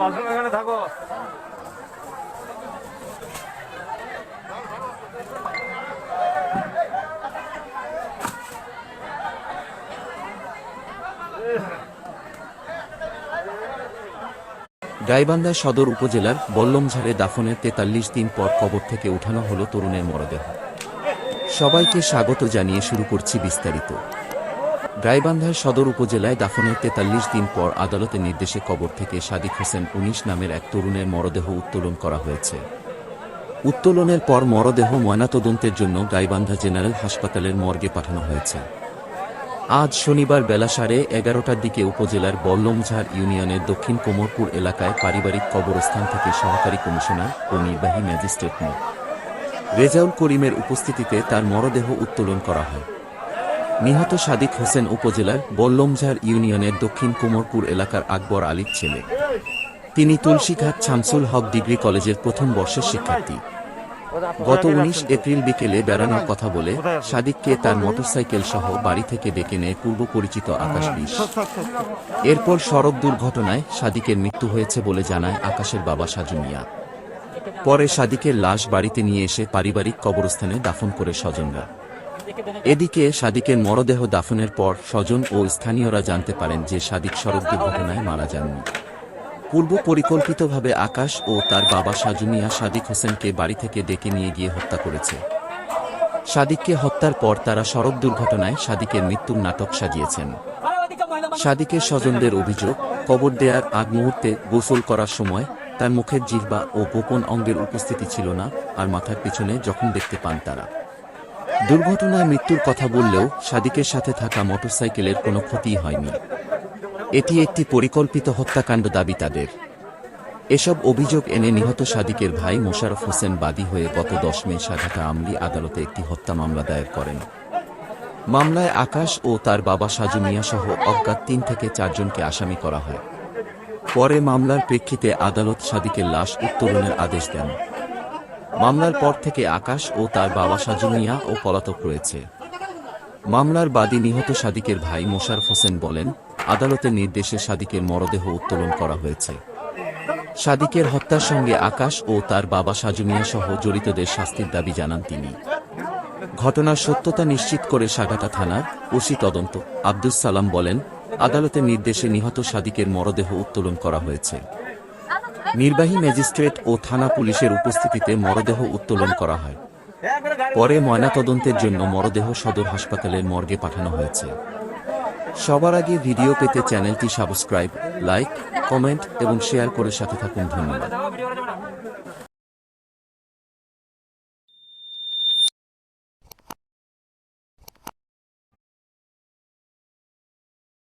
এখানে থাকো। গাইবান্ধা সদর উপজেলার বল্লমঝাড়ে দাফনের ৪৩ দিন পর কবর থেকে উঠানো হলো তরুণের মরদেহ। সবাইকে স্বাগত জানিয়ে শুরু করছি বিস্তারিত। গাইবান্ধার সদর উপজেলায় দাফনের ৪৩ দিন পর আদালতের নির্দেশে কবর থেকে সাদিক হোসেন ১৯ নামের এক তরুণের মরদেহ উত্তোলন করা হয়েছে। উত্তোলনের পর মরদেহ ময়নাতদন্তের জন্য গাইবান্ধা জেনারেল হাসপাতালের মর্গে পাঠানো হয়েছে। আজ শনিবার বেলা 11:30টার দিকে উপজেলার বল্লমঝাড় ইউনিয়নের দক্ষিণ কোমরপুর এলাকায় পারিবারিক কবরস্থান থেকে সহকারী কমিশনার ও নির্বাহী ম্যাজিস্ট্রেট মো. রেজাউল করিমের উপস্থিতিতে তার মরদেহ উত্তোলন করা হয়। নিহত সাদিক হোসেন উপজেলার বল্লমঝাড় ইউনিয়নের দক্ষিণ কোমরপুর এলাকার আকবর আলীর ছেলে। তিনি তুলসীঘাট শামসুল হক ডিগ্রি কলেজের প্রথম বর্ষের শিক্ষার্থী। গত ১৯ এপ্রিল বিকেলে বেড়ানোর কথা বলে সাদিককে তার মোটরসাইকেল সহ বাড়ি থেকে ডেকে নেয় পূর্ব পরিচিত আকাশ বিশ। এরপর সড়ক দুর্ঘটনায় সাদিকের মৃত্যু হয়েছে বলে জানায় আকাশের বাবা সাজু মিয়া। পরে সাদিকের লাশ বাড়িতে নিয়ে এসে পারিবারিক কবরস্থানে দাফন করে স্বজনরা। এদিকে সাদিকের মরদেহ দাফনের পর স্বজন ও স্থানীয়রা জানতে পারেন যে সাদিক সড়ক দুর্ঘটনায় মারা যাননি। পূর্ব পরিকল্পিতভাবে আকাশ ও তার বাবা সাজু মিয়া সাদিক হোসেনকে বাড়ি থেকে ডেকে নিয়ে গিয়ে হত্যা করেছে। সাদিককে হত্যার পর তারা সড়ক দুর্ঘটনায় সাদিকের মৃত্যুর নাটক সাজিয়েছেন। সাদিকের স্বজনদের অভিযোগ, কবর দেয়ার আগ মুহূর্তে গোসল করার সময় তার মুখের জিহ্বা ও গোপন অঙ্গের উপস্থিতি ছিল না, আর মাথার পিছনে যখন দেখতে পান তারা। দুর্ঘটনায় মৃত্যুর কথা বললেও সাদিকের সাথে থাকা মোটরসাইকেলের কোনো ক্ষতিই হয়নি। এটি একটি পরিকল্পিত হত্যাকাণ্ড দাবি তাদের। এসব অভিযোগ এনে নিহত সাদিকের ভাই মোশাররফ হোসেন বাদী হয়ে গত ১০ মে সাঘাটা আমলি আদালতে একটি হত্যা মামলা দায়ের করেন। মামলায় আকাশ ও তার বাবা সাজু মিয়া সহ অজ্ঞাত ৩ থেকে ৪ জনকে আসামি করা হয়। পরে মামলার প্রেক্ষিতে আদালত সাদিকের লাশ উত্তোলনের আদেশ দেন। মামলার পর থেকে আকাশ ও তার বাবা সাজু মিয়া ও পলাতক রয়েছে। মামলার বাদী নিহত সাদিকের ভাই মোশাররফ হোসেন বলেন, আদালতের নির্দেশে সাদিকের মরদেহ উত্তোলন করা হয়েছে। সাদিকের হত্যার সঙ্গে আকাশ ও তার বাবা সাজু মিয়া সহ জড়িতদের শাস্তির দাবি জানান তিনি। ঘটনার সত্যতা নিশ্চিত করে সাঘাটা থানার ওসি তদন্ত আব্দুস সালাম বলেন, আদালতের নির্দেশে নিহত সাদিকের মরদেহ উত্তোলন করা হয়েছে। নির্বাহী ম্যাজিস্ট্রেট ও থানা পুলিশের উপস্থিতিতে মরদেহ উত্তোলন করা হয়। পরে ময়নাতদন্তের জন্য মরদেহ সদর হাসপাতালের মর্গে পাঠানো হয়েছে। সবার আগে ভিডিও পেতে চ্যানেলটি সাবস্ক্রাইব, লাইক, কমেন্ট এবং শেয়ার করে সাথে থাকুন। ধন্যবাদ।